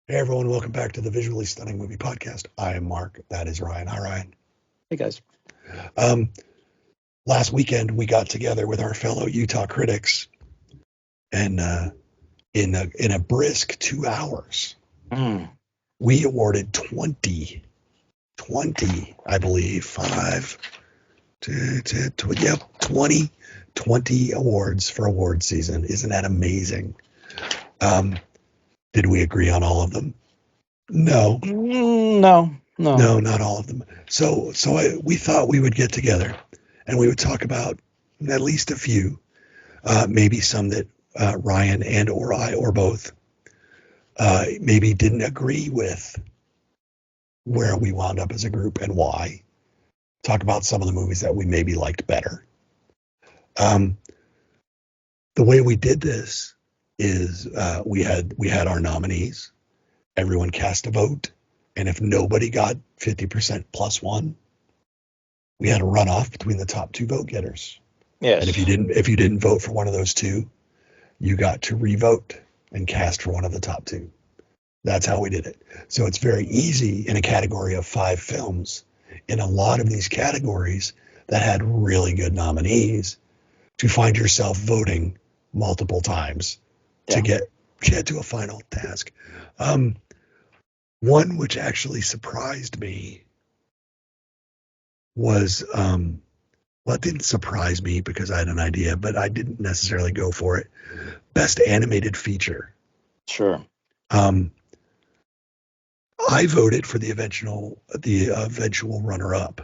Hey everyone, welcome back to the Visually Stunning Movie Podcast. I am Mark. That is Ryan. Hi Ryan. Hey guys. Um, Last weekend we got together with our fellow Utah critics, and in a brisk 2 hours, Mm. we awarded 20, I believe, five, yep, 20 awards for award season. Isn't that amazing? Um, did we agree on all of them? No, No. no, not all of them. We thought we would get together and we would talk about at least a few, maybe some that Ryan and or I or both maybe didn't agree with where we wound up as a group and why. Talk about some of the movies that we maybe liked better. Um, the way we did this is we had our nominees. Everyone cast a vote, and if nobody got 50% plus one, we had a runoff between the top two vote getters. And if Yes. you didn't vote for one of those two, you got to revote and cast for one of the top two. That's how we did it. So it's very easy in a category of 5 films, in a lot of these categories that had really good nominees, to find yourself voting multiple times to Yeah. get to a final task. Um, One which actually surprised me was well, it didn't surprise me because I had an idea, but I didn't necessarily go for it. Best animated feature. Sure. Um, I voted for the eventual runner-up,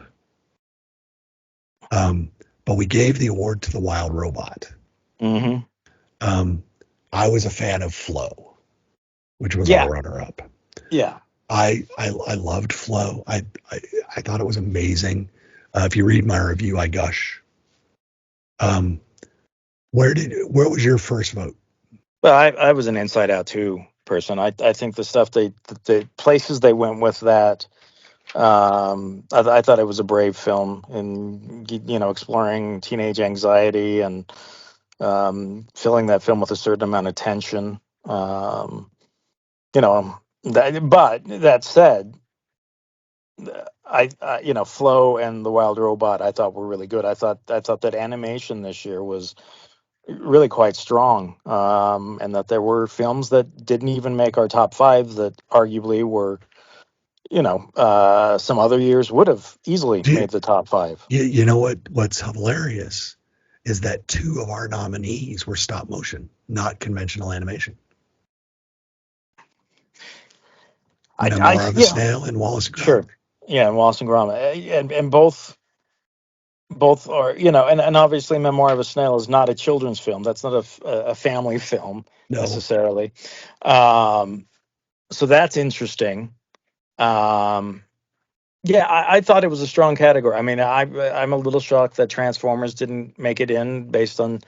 um, but we gave the award to The Wild Robot. Mm-hmm. Um, I was a fan of Flow, which was our Yeah. runner-up. Yeah. I loved Flow. I thought it was amazing. If you read my review, I gush. Um, where was your first vote? Well, I was an Inside Out 2 person. I think the stuff the places they went with that. I thought it was a brave film in exploring teenage anxiety and filling that film with a certain amount of tension. But that said, Flow and The Wild Robot I thought were really good. I thought that animation this year was really quite strong, and that there were films that didn't even make our top five that arguably were, some other years would have easily Do made the top five. you know what's hilarious is that two of our nominees were stop motion, not conventional animation. Memoir of a Yeah, Snail and Wallace and sure, Gromit. yeah, and Wallace and Gromit, and both are, and obviously Memoir of a Snail is not a children's film. That's not a family film No, necessarily. Um, so that's interesting. Um, Yeah, I thought it was a strong category. I mean, I'm a little shocked that Transformers didn't make it in based on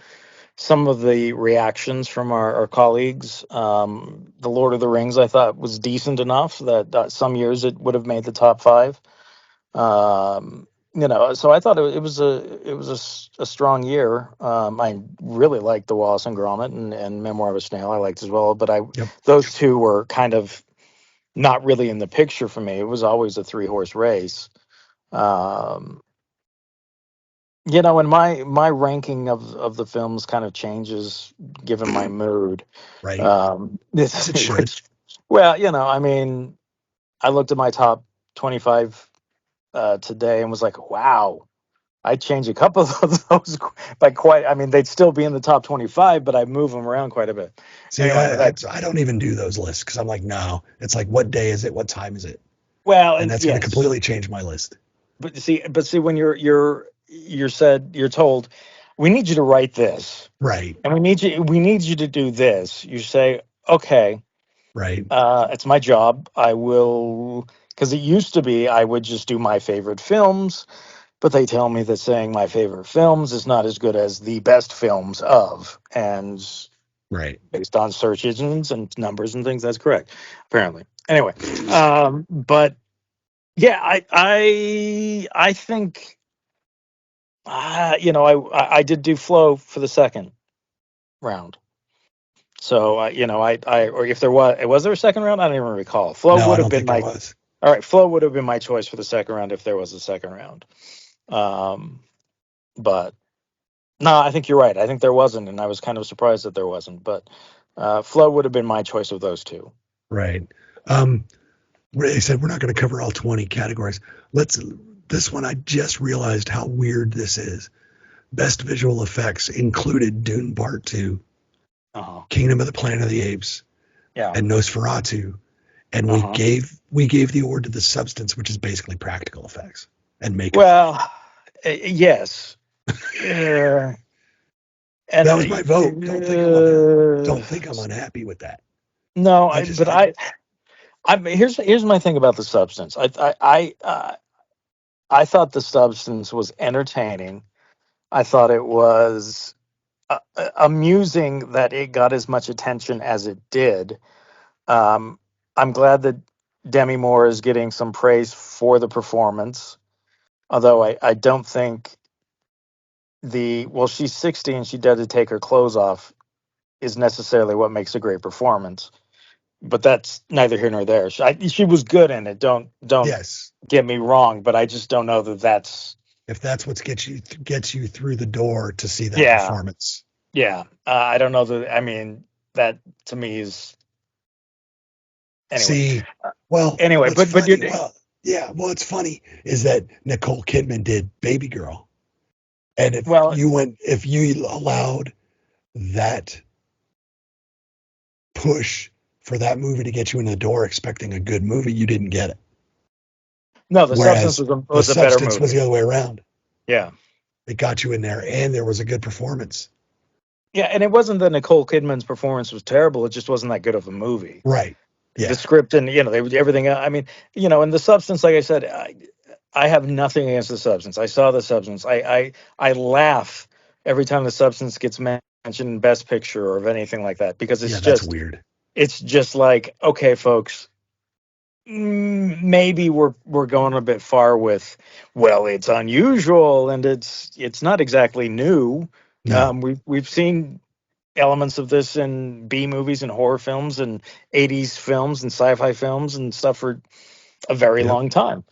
some of the reactions from our colleagues. The Lord of the Rings, I thought, was decent enough that some years it would have made the top five. So I thought it was a strong year. I really liked the Wallace and Gromit and Memoir of a Snail. I liked as well, but yep. those two were kind of not really in the picture for me. It was always a three-horse race. Um, and my ranking of the films kind of changes given my mood. Right, as it should. Well, I mean, I looked at my top 25 today and was like, wow, I'd change a couple of those by quite. I mean, they'd still be in the top 25, but I move them around quite a bit. See, Anyway, I don't even do those lists because I'm like, no. It's like, what day is it? What time is it? well, And and that's going to yes, completely change my list. but see, when you're told, we need you to write this, Right, and we need you to do this. You say, okay, right, it's my job. I will, because it used to be I would just do my favorite films, but they tell me that saying my favorite films is not as good as the best films of, and right. based on search engines and numbers and things, that's correct, apparently. Anyway, but yeah, I think, I did do Flow for the second round. So or if was there a second round? I don't even recall. Flo No, I would have don't been think there my was. all right. Flo would have been my choice for the second round if there was a second round. But no, I think you're right. I think there wasn't, and I was kind of surprised that there wasn't. But Flo would have been my choice of those two. Right. They said we're not going to cover all 20 categories. This one, I just realized how weird this is. Best visual effects included Dune Part 2, Uh-huh. Kingdom of the Planet of the Apes, Yeah. and Nosferatu. And we gave the award to The Substance, which is basically practical effects and makeup. Well, yes. Yeah. And That was my vote. Don't think I'm unhappy. Don't think I'm unhappy with that. no, I just I here's my thing about The Substance. I thought The Substance was entertaining. I thought it was amusing that it got as much attention as it did. Um, I'm glad that Demi Moore is getting some praise for the performance, although I don't think she's 60 and she had to take her clothes off is necessarily what makes a great performance. But that's neither here nor there. She was good in it. Don't yes. get me wrong, but I just don't know that that's If that's what gets you through the door to see that yeah. performance. Yeah, I don't know that. I mean, that to me is anyway. See, well, Anyway, what's but you, funny? Well, yeah, what's funny is that Nicole Kidman did Baby Girl, and well, if you allowed that push for that movie to get you in the door expecting a good movie, you didn't get it. no, The Substance Whereas The was a better Substance was movie. the other way around. Yeah, It got you in there, and there was a good performance. yeah, and it wasn't that Nicole Kidman's performance was terrible. It just wasn't that good of a movie. Right. The Yeah. script and everything. I mean, and The Substance, like I said, I have nothing against The Substance. I saw The Substance. I laugh every time The Substance gets mentioned in Best Picture or of anything like that because Yeah, that's weird. it's just like, okay, folks, maybe we're going a bit far with, well, it's unusual and it's not exactly new. No. We've seen elements of this in B movies and horror films and 80s films and sci-fi films and stuff for a very Yep. long time.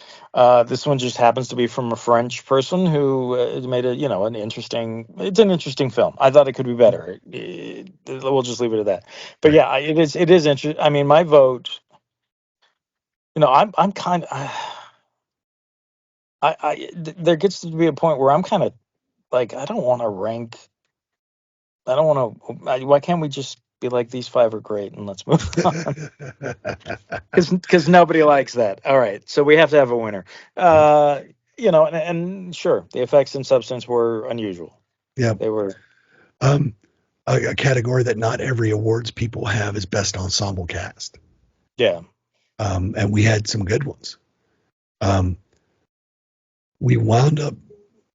This one just happens to be from a French person who made it's an interesting film. I thought it could be better. We'll just leave it at that. But Right. yeah, it is interesting. I mean, my vote, I'm kind of, there gets to be a point where I'm kind of like, I don't want to rank. I don't want to. Why can't we just be like these five are great and let's move on? Because nobody likes that. All right, so we have to have a winner. Yep. And sure, the effects and substance were unusual. Yep. They were. Um, a category that not every awards people have is best ensemble cast. Yeah. And we had some good ones. We wound up,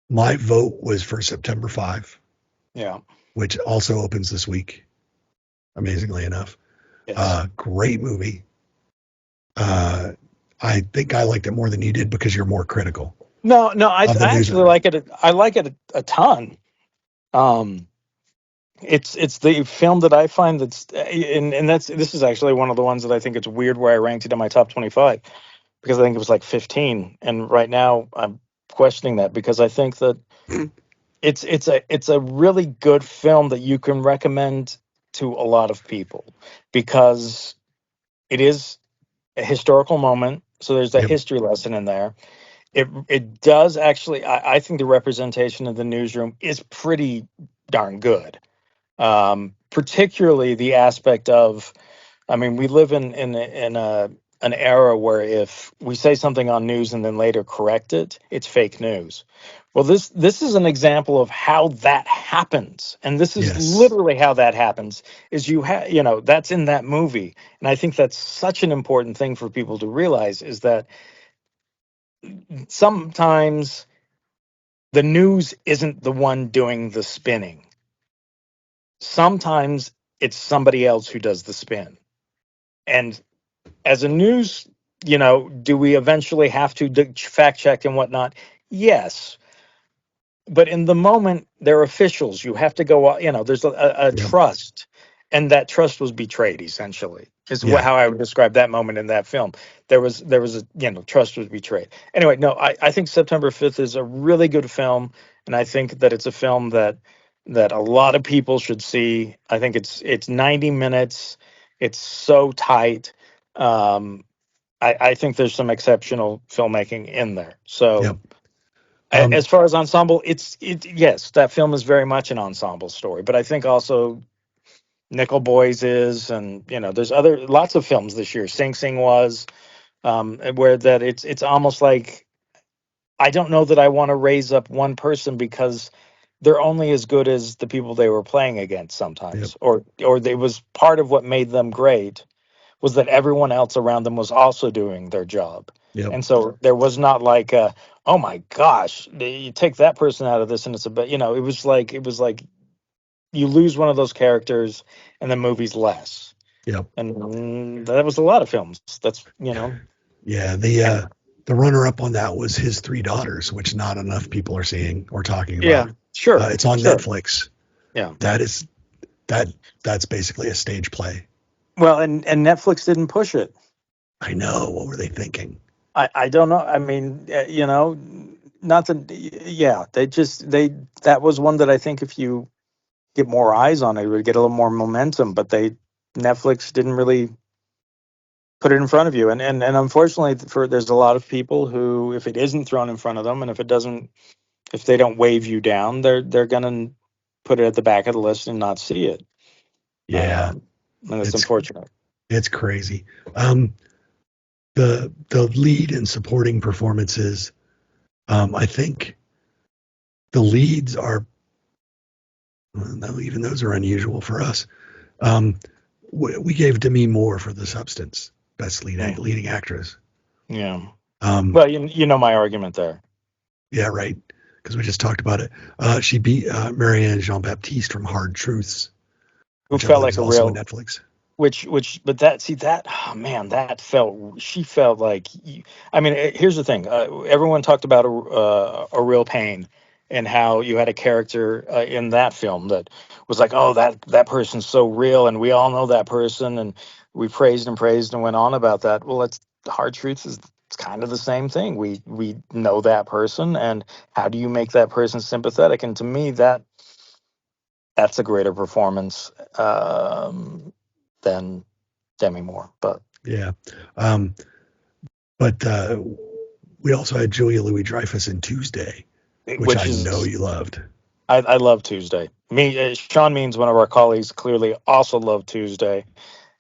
my vote was for September 5, Yeah. which also opens this week, amazingly enough. Yes. Great movie. I think I liked it more than you did because you're more critical No, I of the news actually article. like it. I like it a ton. Um, it's the film that I find and this is actually one of the ones that I think it's weird where I ranked it in my top 25 because I think it was like 15, and right now I'm questioning that because I think that it's a really good film that you can recommend to a lot of people because it is a historical moment, so there's a Yep. history lesson in there. It does actually, I think the representation of the newsroom is pretty darn good. Particularly the aspect of, I mean, we live in an era where if we say something on news and then later correct it, it's fake news. Well, this is an example of how that happens, and this is Yes. literally how that happens. Is that's in that movie, and I think that's such an important thing for people to realize is that sometimes the news isn't the one doing the spinning. Sometimes it's somebody else who does the spin. And as a news, do we eventually have to fact check and whatnot? Yes. But in the moment, they're officials. You have to go, there's a Yep. trust. and that trust was betrayed, essentially, is Yeah. how I would describe that moment in that film. There was a, trust was betrayed. Anyway, no, I think September 5th is a really good film, and I think that it's a film that a lot of people should see. I think it's 90 minutes. It's so tight. Um, I think there's some exceptional filmmaking in there. So Yep. Um, as far as ensemble, yes, that film is very much an ensemble story. But I think also Nickel Boys is, and there's lots of films this year. Sing Sing was, where that it's almost like I don't know that I want to raise up one person because they're only as good as the people they were playing against yep. sometimes, or they was part of what made them great was that everyone else around them was also doing their job. Yep. And so there was not like oh my gosh, you take that person out of this and it's a bit, it was like you lose one of those characters and the movie's less. Yep. And that was a lot of films. That's, Yeah. anyway. The runner up on that was His Three Daughters, which not enough people are seeing or talking Yeah, about. sure. It's on Sure. Netflix. Yeah. That's basically a stage play. Well, and Netflix didn't push it. I know. What were they thinking? I don't know. I mean, not that, yeah, that was one that I think if you get more eyes on it, it would get a little more momentum, but Netflix didn't really put it in front of you. And unfortunately there's a lot of people who, if it isn't thrown in front of them and if they don't wave you down, they're going to put it at the back of the list and not see it. Yeah. And it's It's unfortunate. it's crazy. The lead and supporting performances, I think the leads are, well, even those are unusual for us. We gave Demi Moore for The Substance, best leading actress. Yeah. Um, Well, you know my argument there. yeah, right. Because we just talked about it. She beat Marianne Jean-Baptiste from Hard Truths, Who which I felt believe like is a also on real, Netflix. but oh man, she felt like, I mean, here's the thing. Everyone talked about a real pain and how you had a character in that film that was like, oh, that person's so real. And we all know that person. And we praised and went on about that. Well, it's Hard Truths is it's kind of the same thing. We know that person, and how do you make that person sympathetic? And to me, that's a greater performance than Demi Moore. But Yeah. Um, but we also had Julia Louis-Dreyfus in Tuesday, which which I know is you loved. I love Tuesday. Sean Means, one of our colleagues, clearly also loved Tuesday,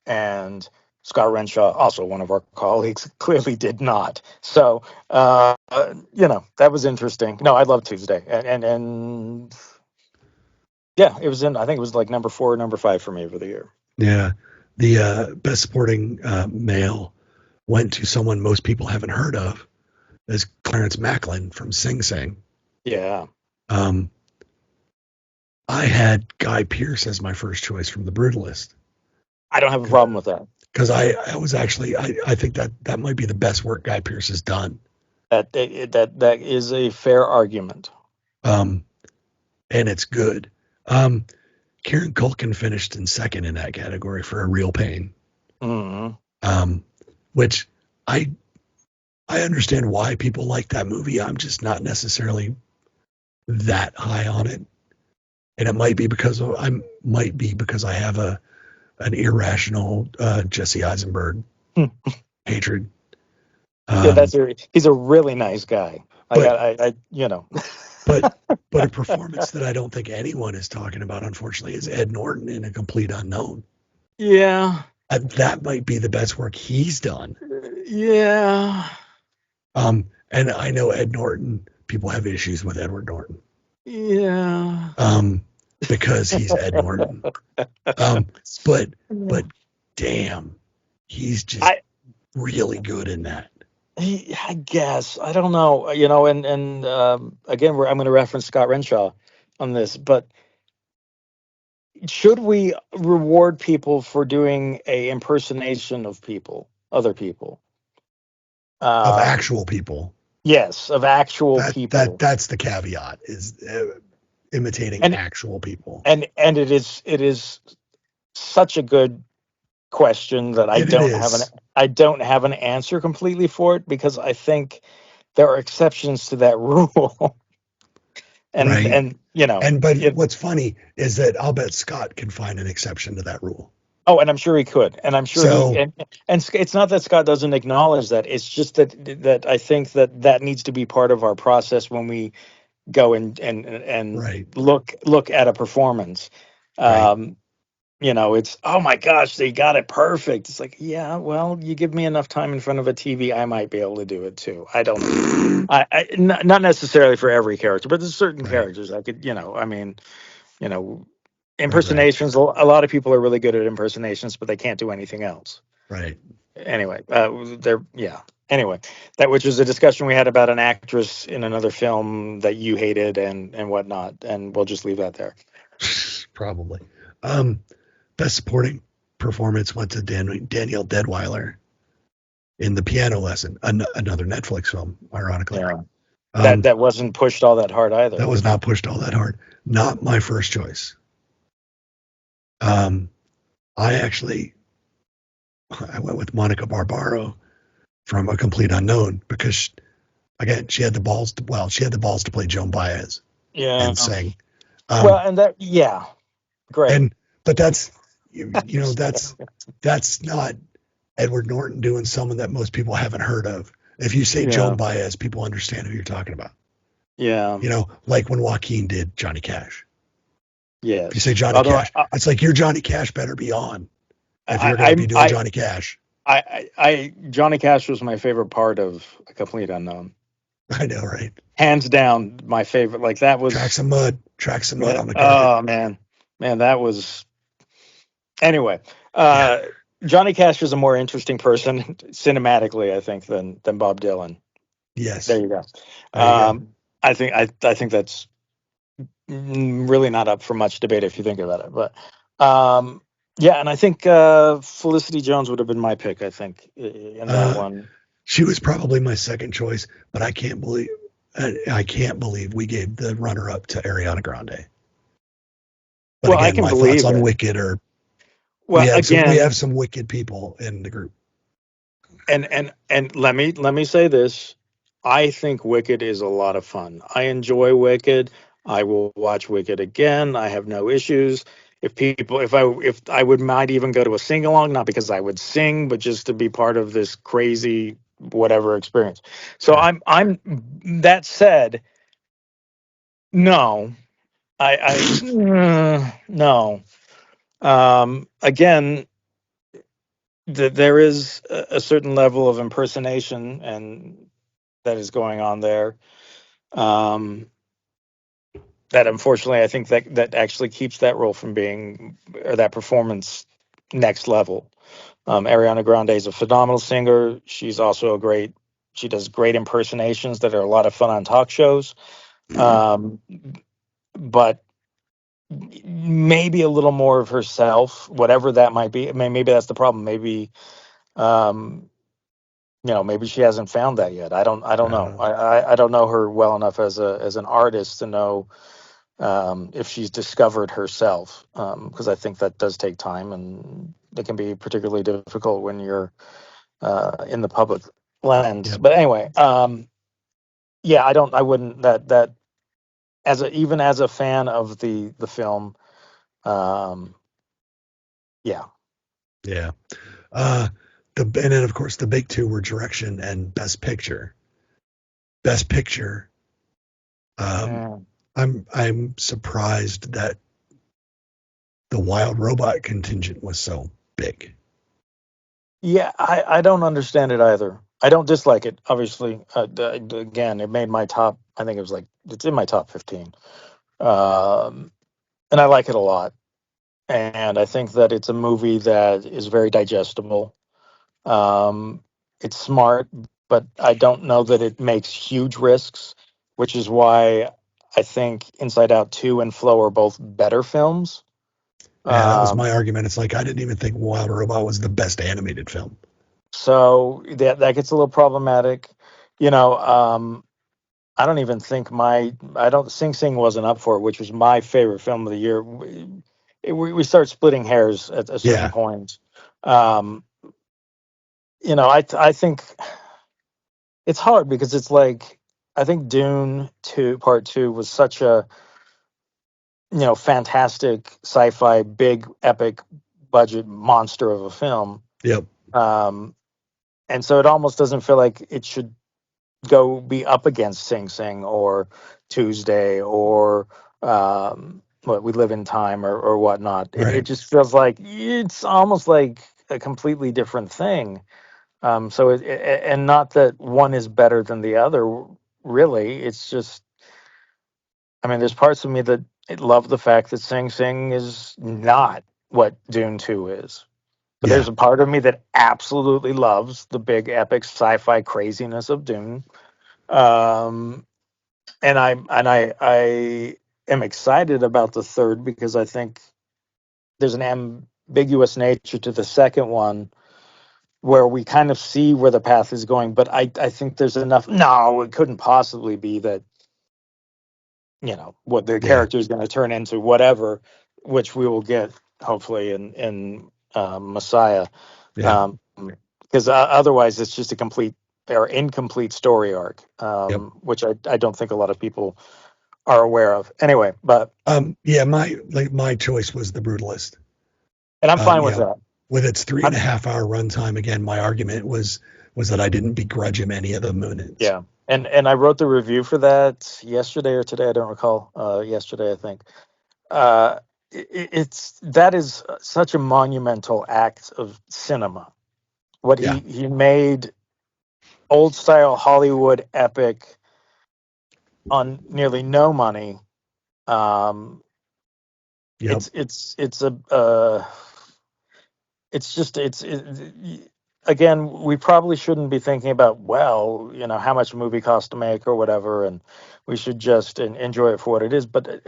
and Scott Renshaw, also one of our colleagues, clearly did not. So that was interesting. No, I love Tuesday, and yeah, it was in. I think it was like number 4 or number 5 for me for the year. Yeah. The best supporting male went to someone most people haven't heard of, as Clarence Macklin from Sing Sing. Yeah. I had Guy Pearce as my first choice from The Brutalist. I don't have a problem with that. Because I was actually, I think that might be the best work Guy Pearce has done. That is a fair argument. And it's good. Kieran Culkin finished in second in that category for A Real Pain. Mm-hmm. Which I understand why people like that movie. I'm just not necessarily that high on it. And it might be because I have an irrational Jesse Eisenberg hatred. Yeah, he's a really nice guy. But a performance that I don't think anyone is talking about, unfortunately, is Ed Norton in A Complete Unknown. Yeah. That might be the best work he's done. Yeah. And I know Ed Norton, people have issues with Edward Norton. Yeah. Because he's Ed Norton. But damn, he's just really good in that. I guess, I don't know, and again, I'm going to reference Scott Renshaw on this, but should we reward people for doing a impersonation of other people? Of actual people. Yes, of actual people. That's the caveat, is imitating actual people. And it is such a good question that And it is. I don't have an answer completely for it, because I think there are exceptions to that rule. Right. And you know, But it, what's funny is that I'll bet Scott can find an exception to that rule. oh, and I'm sure he could, and I'm sure he So, and it's not that Scott doesn't acknowledge that. It's just that I think that needs to be part of our process when we go and right, look at a performance. right. Um, it's, oh my gosh, they got it perfect. It's like, yeah, well, you give me enough time in front of a TV, I might be able to do it too. I don't know. Not necessarily for every character, but there's certain Right, characters I could, I mean, you know, right. impersonations. A lot of people are really good at impersonations, but they can't do anything else. Right. Anyway, they're yeah. Anyway, that which was a discussion we had about an actress in another film that you hated and whatnot, and we'll just leave that there. Probably. Um, Best supporting performance went to Danielle Deadweiler in The Piano Lesson, another Netflix film, ironically. Yeah, Um, that wasn't pushed all that hard that either. was not pushed all that hard. Not my first choice. Um, I actually I went with Monica Barbaro from A Complete Unknown because again she had the balls she had the balls to play Joan Baez Yeah. and sing. Well, Um, and that, yeah, great. and but that's that's not Edward Norton doing someone that most people haven't heard of. If you say Yeah, Joan Baez, people understand who you're talking about. yeah, Like when Joaquin did Johnny Cash. If you say yes. Johnny Although Cash, it's like your Johnny Cash better be on if you're going to be I doing I Johnny Cash. Johnny Cash was my favorite part of A Complete Unknown. I know, right? Hands down, my favorite. Like that was, Track some mud on the carpet. oh man, that was. Anyway, Yeah. uh, Johnny Cash was a more interesting person cinematically, I think, than Bob Dylan. There Yes. you go. There you go. I think that's really not up for much debate if you think about it. But yeah, and I think Felicity Jones would have been my pick. I think in that Uh, one. she was probably my second choice, but I can't believe we gave the runner up to Ariana Grande. But Well, I again, can my thoughts believe on it. Wicked are Well, we again, have some wicked people in the group. and let me say this. I think Wicked is a lot of fun. I enjoy Wicked. I will watch Wicked again. I have no issues. If I would might even go to a sing along, not because I would sing, but just to be part of this crazy whatever experience. So Sure. I'm that said, no, no. Again, there is a certain level of impersonation and that is going on there. Um, that unfortunately, I think that actually keeps that role from being, or that performance, next level. Ariana Grande is a phenomenal singer. She does great impersonations that are a lot of fun on talk shows. Um, but maybe a little more of herself, whatever that might be. I mean, maybe that's the problem. Um, maybe she hasn't found that yet. I don't I don't know. know. I don't know her well enough as an artist to know if she's discovered herself, because I think that does take time, and it can be particularly difficult when you're in the public lens. Yep. But anyway, yeah, I wouldn't, that even as a fan of the film, um, yeah. Yeah. Uh, and then of course the big two were direction and best picture. Best picture. Um, Mm. I'm surprised that the wild robot contingent was so big. Yeah, I don't understand it either. I don't dislike it, obviously. Again, it made my top. I think it's in my top 15, um, and I like it a lot. And I think that it's a movie that is very digestible. Um, it's smart, but I don't know that it makes huge risks, which is why I think Inside Out 2 and Flow are both better films. Yeah, that was Um, my argument. It's like I didn't even think Wild Robot was the best animated film. so that gets a little problematic. You know, I don't even think I don't Sing Sing wasn't up for it, which was my favorite film of the year. we start splitting hairs at a certain Yeah. point. Um, I think it's hard because it's like I think Dune two Part Two was such a fantastic sci-fi big epic budget monster of a film, Yep. um, and so it almost doesn't feel like it should go be up against Sing Sing or Tuesday or what We Live in Time or whatnot. It Right. just feels like it's almost like a completely different thing. And not that one is better than the other, really. It's just, I mean, there's parts of me that love the fact that Sing Sing is not what Dune 2 is. But there's Yeah. a part of me that absolutely loves the big epic sci-fi craziness of Dune. Um, and I am excited about the third because I think there's an ambiguous nature to the second one where we kind of see where the path is going, but I think there's enough. No, it couldn't possibly be that, what the Yeah. character is going to turn into, whatever, which we will get hopefully in Messiah, Yeah. um, because otherwise it's just a complete or incomplete story arc, Yep. which I don't think a lot of people are aware of. Anyway, but Yeah, my choice was The Brutalist. and I'm fine You with know, that. with its three and I'm a half hour runtime, again, my argument was that I didn't begrudge him any of the minutes. Yeah, and I wrote the review for that yesterday or today. I don't recall. Yesterday, I think. Uh, it's that is such a monumental act of cinema. What Yeah. he made, old style Hollywood epic on nearly no money. Um, Yep. it's a it's just again, we probably shouldn't be thinking about, well, how much a movie costs to make or whatever, and we should just enjoy it for what it is. But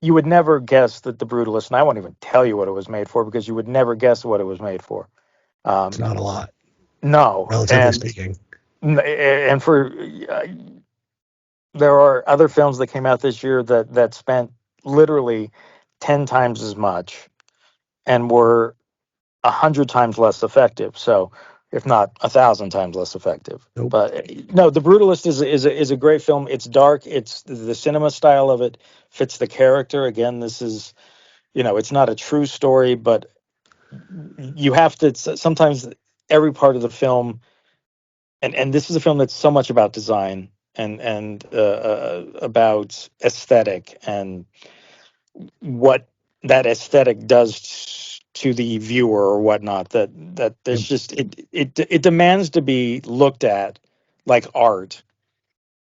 you would never guess that The Brutalist, and I won't even tell you what it was made for because you would never guess what it was made for. It's um not a lot, no, relatively and speaking. and for there are other films that came out this year that spent literally 10 times as much and were 100 times less effective. So, if not 1,000 times less effective. Nope. But no, The Brutalist is a great film. It's dark. It's the cinema style of it fits the character. Again, this is it's not a true story, but you have to sometimes every part of the film, and this is a film that's so much about design and about aesthetic and what that aesthetic does to the viewer or whatnot, that Yep. there's just it demands to be looked at like art.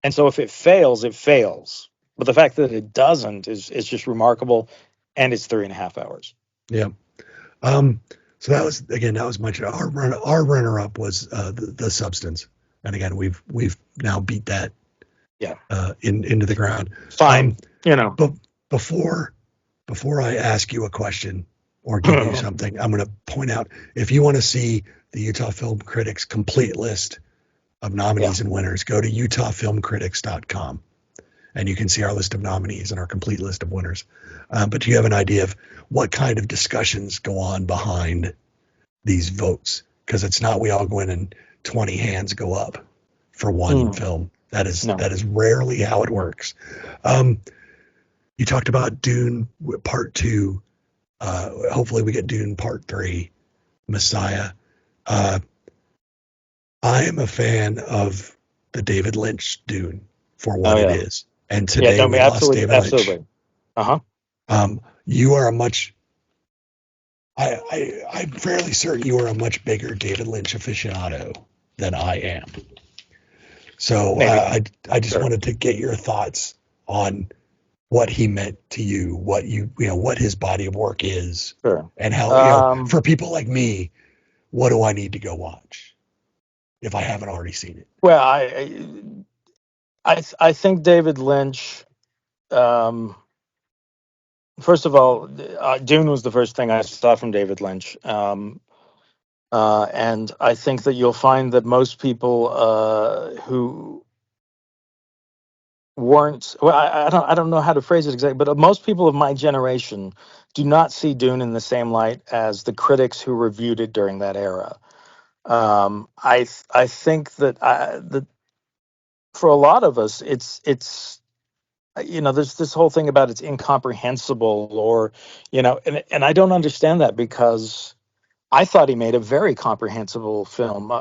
And so if it fails, it fails, but the fact that it doesn't is just remarkable. And it's 3.5 hours. Yep. Um, so that was our runner up was the Substance, and again we've now beat that Yeah, into the ground. fine. Um, but before I ask you a question or give you something, I'm going to point out, if you want to see the Utah Film Critics complete list of Yeah. nominees and winners, go to utahfilmcritics.com and you can see our list of nominees and our complete list of winners. But do you have an idea of what kind of discussions go on behind these votes? Because it's not we all go in and 20 hands go up for one Mm, film. That no. is rarely how it works. Um, you talked about Dune Part Two. Hopefully, we get Dune Part Three, Messiah. Uh, I am a fan of the David Lynch Dune for Oh what it yeah. is. And Yeah. today No. we lost Absolutely. David Lynch. Absolutely. Uh-huh. You are a much I'm fairly certain you are a much bigger David Lynch aficionado than I am. So Maybe. I just Sure. wanted to get your thoughts on what he meant to you, what his body of work is, Sure. and how, um for people like me, what do I need to go watch if I haven't already seen it? well, I think David Lynch, um first of all, Dune was the first thing I saw from David Lynch. And I think that you'll find that most people who weren't, well, I don't know how to phrase it exactly, but most people of my generation do not see Dune in the same light as the critics who reviewed it during that era. I think that for a lot of us, there's this whole thing about it's incomprehensible, or and I don't understand that, because I thought he made a very comprehensible film.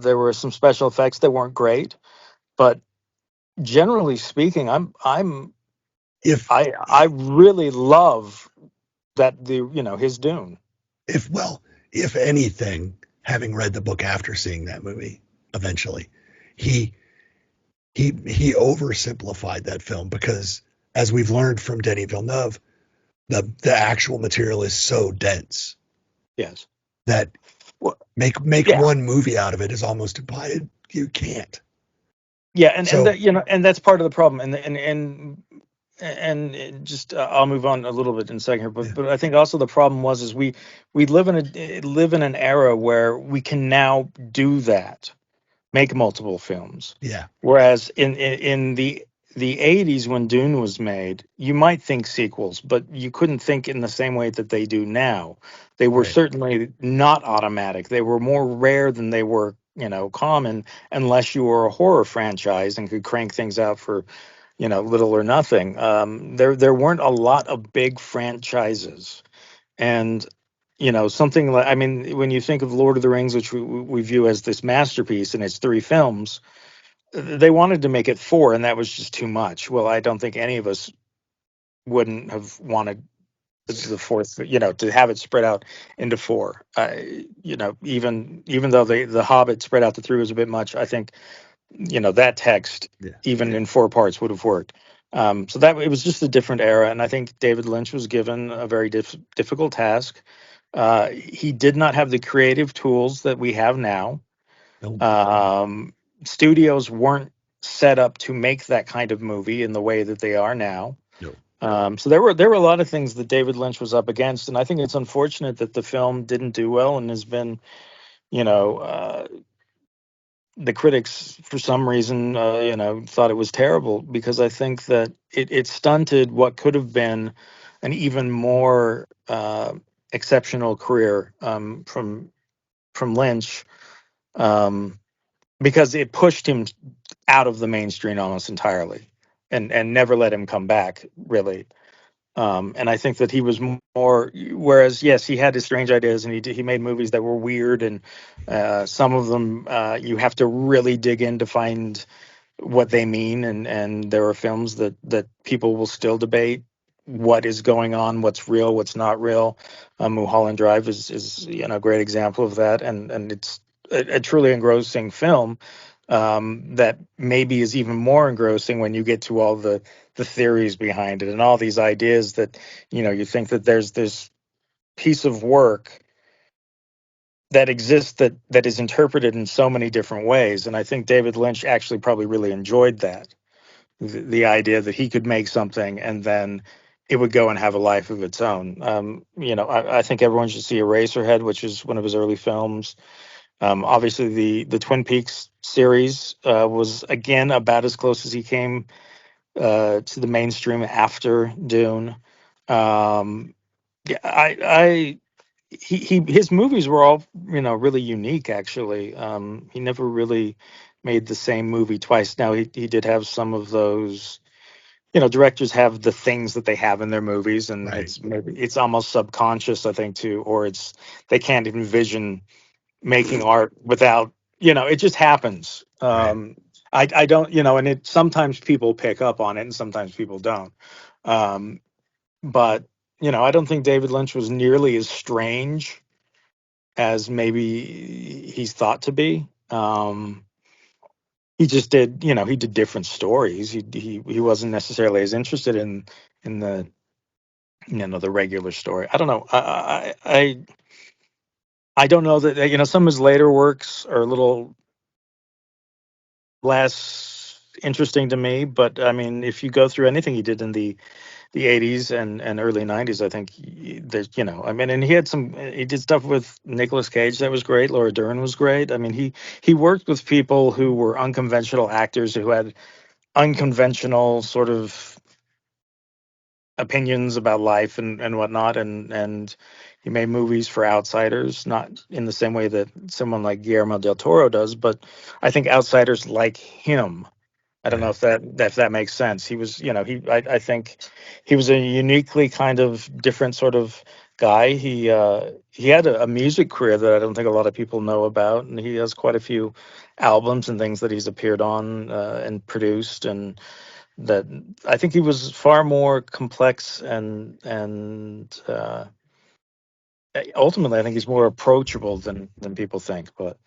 There were some special effects that weren't great, but generally speaking, If I really love that his Dune. well, if anything, having read the book after seeing that movie, eventually, he he oversimplified that film because, as we've learned from Denis Villeneuve, the actual material is so dense Yes. that Well, make yeah. one movie out of it is almost impossible. You can't. Yeah, and So and that's part of the problem, and just I'll move on a little bit in a second here, yeah, but I think also the problem was we live in an era where we can now do that, make multiple films. yeah, Whereas in the 80s, when Dune was made, you might think sequels, but you couldn't think in the same way that they do now. They were right, certainly not automatic. They were more rare than they were, common, unless you were a horror franchise and could crank things out for, little or nothing. There weren't a lot of big franchises, and something like, I mean, when you think of Lord of the Rings, which we view as this masterpiece, and it's three films, they wanted to make it four, and that was just too much. Well, I don't think any of us wouldn't have wanted the fourth, to have it spread out into four. Even though the Hobbit spread out to three was a bit much, I think that text, yeah, even in four parts, would have worked. So that it was just a different era, and I think David Lynch was given a very difficult task. He did not have the creative tools that we have now. no, Um, Studios weren't set up to make that kind of movie in the way that they are now. no, So there were a lot of things that David Lynch was up against, and I think it's unfortunate that the film didn't do well and has been, you know, uh, the critics for some reason, thought it was terrible, because I think that it stunted what could have been an even more exceptional career, from Lynch. Um, because it pushed him out of the mainstream almost entirely, and never let him come back, really. And I think that he was more, whereas yes, he had his strange ideas, and he made movies that were weird, and some of them you have to really dig in to find what they mean, and there are films that people will still debate what is going on, what's real, what's not real. Mulholland Drive is a great example of that, and it's a truly engrossing film, that maybe is even more engrossing when you get to all the theories behind it and all these ideas that you think that there's this piece of work that exists that is interpreted in so many different ways. And I think David Lynch actually probably really enjoyed that, the idea that he could make something and then it would go and have a life of its own. I think everyone should see Eraserhead, which is one of his early films. Obviously, the Twin Peaks series was again about as close as he came to the mainstream after Dune. Um, yeah, his movies were all really unique. Actually, he never really made the same movie twice. Now he did have some of those. Directors have the things that they have in their movies, and right, it's almost subconscious, I think, too, or it's they can't envision making art without, it just happens. right. I don't, and it sometimes people pick up on it and sometimes people don't. Um, but I don't think David Lynch was nearly as strange as maybe he's thought to be. He just did, he did different stories. He wasn't necessarily as interested in the the regular story. I don't know. I don't know that some of his later works are a little less interesting to me, but I mean, if you go through anything he did in the 80s and early 90s, I think there's, I mean, and he did stuff with Nicolas Cage that was great. Laura Dern was great. I mean, he worked with people who were unconventional actors who had unconventional sort of opinions about life and whatnot, and he made movies for outsiders, not in the same way that someone like Guillermo del Toro does, but I think outsiders like him. I don't know Yeah. if that makes sense. He was, I think he was a uniquely kind of different sort of guy. He had a music career that I don't think a lot of people know about, and he has quite a few albums and things that he's appeared on and produced, and that I think he was far more complex and ultimately I think he's more approachable than people think. But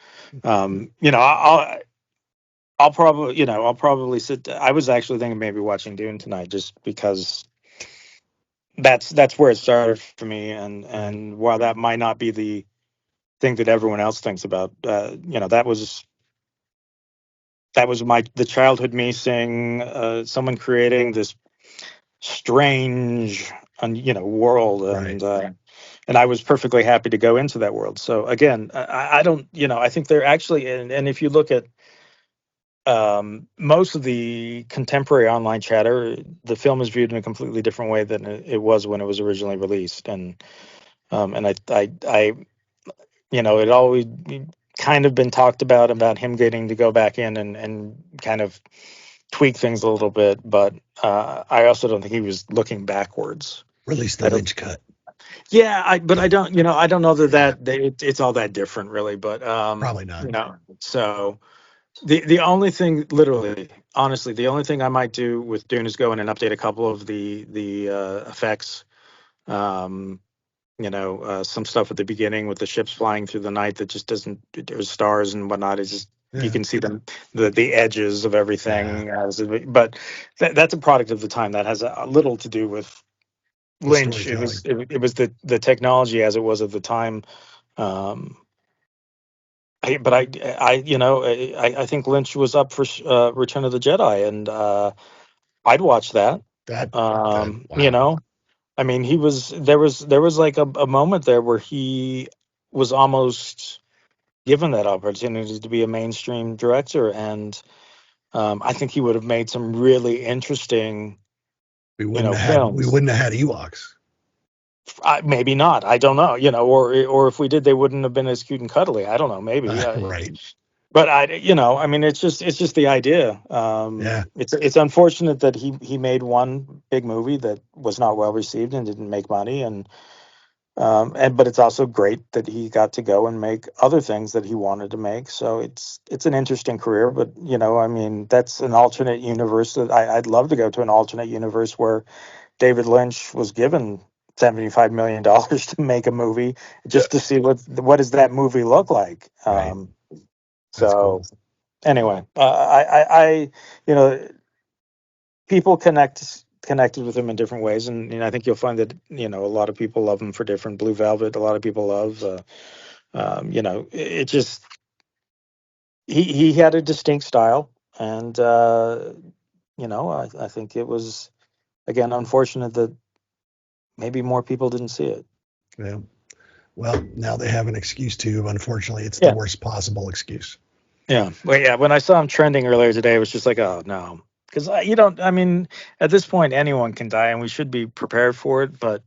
I'll probably sit. I was actually thinking maybe watching Dune tonight, just because that's where it started for me. And Right. and while that might not be the thing that everyone else thinks about, that was the childhood me seeing someone creating this strange world, Right. and I was perfectly happy to go into that world. So again, I don't, I think they're actually, and if you look at most of the contemporary online chatter, the film is viewed in a completely different way than it was when it was originally released, and it always kind of been talked about him getting to go back in and kind of tweak things a little bit, but I also don't think he was looking backwards. Release the I don't. Lynch cut. Yeah, but I don't. I don't know that Yeah. it's all that different, really. But Probably not. so the only thing, literally, honestly, the only thing I might do with Dune is go in and update a couple of the effects. Um, some stuff at the beginning with the ships flying through the night that just doesn't. There's stars and whatnot. It's just you Yeah. can see them, the edges of Yeah. everything. But that's a product of the time that has a little to do with The Lynch. It was storytelling. it was the technology as it was at the time. Um, I think Lynch was up for Return of the Jedi, and I'd watch that. That that Um, you wow. know, I mean, there was like a moment there where he was almost given that opportunity to be a mainstream director, and I think he would have made some really interesting, We films. wouldn't have had Ewoks. Maybe not. I don't know. Or if we did, they wouldn't have been as cute and cuddly. I don't know. Maybe. Right. But I mean, it's just the idea. Yeah. It's unfortunate that he made one big movie that was not well received and didn't make money, and but it's also great that he got to go and make other things that he wanted to make. So it's an interesting career. But I mean, that's an alternate universe that I'd love to go to, an alternate universe where David Lynch was given $75 million to make a movie just to see what does that movie look like. Right. That's So cool. anyway, you know, people connected with him in different ways, and I think you'll find that a lot of people love him for different. Blue Velvet, a lot of people love. It just he had a distinct style, and I think it was again unfortunate that maybe more people didn't see it. Yeah. Well, now they have an excuse to. Unfortunately, it's the Yeah, worst possible excuse. yeah, well, yeah. When I saw him trending earlier today, it was just like, oh no, because you don't. I mean, at this point, anyone can die, and we should be prepared for it. But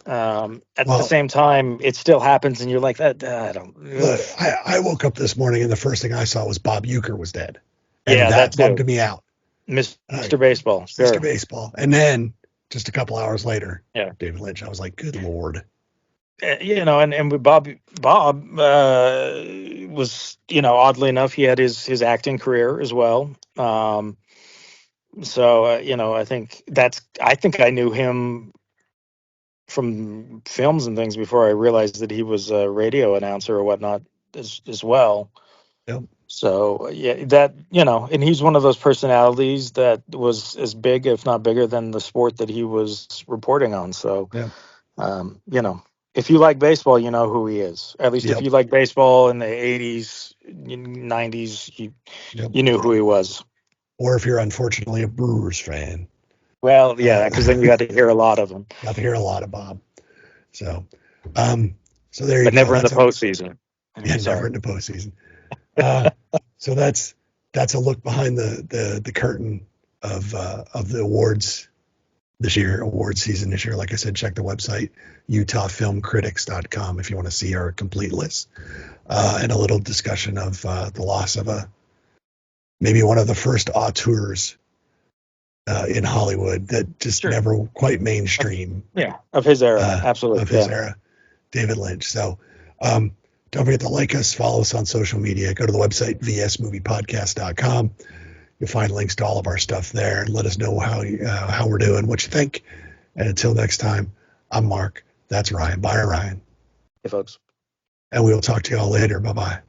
at the Well, same time, it still happens, and you're like, that. I don't. Ugh. look, I woke up this morning and the first thing I saw was Bob Euchre was dead, and Yeah, that that too. bummed me out. Uh, Mr. Baseball, Mr. sure. Baseball, and then just a couple hours later, Yeah. David Lynch. I was like, good lord. And with Bob was, oddly enough, he had his acting career as well. So I think I knew him from films and things before I realized that he was a radio announcer or whatnot as well. Yep. So yeah, and he's one of those personalities that was as big, if not bigger, than the sport that he was reporting on. So, Yep. um, you know, if you like baseball, you know who he is. At least if Yep. you like baseball in the '80s, '90s, Yep. you knew who he was. Or if you're unfortunately a Brewers fan, Well, yeah, uh, because then you got to hear a lot of them, got to hear a lot of Bob. So, um, so there you but go. never in the That's a postseason. yeah, never Sorry. in the postseason. Uh, so that's a look behind the curtain of the awards this year, award season this year. Like I said, check the website, utahfilmcritics.com, if you want to see our complete list, and a little discussion of the loss of maybe one of the first auteurs in Hollywood that just never quite mainstream. Of his era, absolutely. Of his era, David Lynch. So don't forget to like us, follow us on social media, go to the website, vsmoviepodcast.com. You'll find links to all of our stuff there, and let us know how we're doing, what you think. And until next time, I'm Mark. That's Ryan. Bye, Ryan. Hey, folks. And we will talk to you all later. Bye-bye.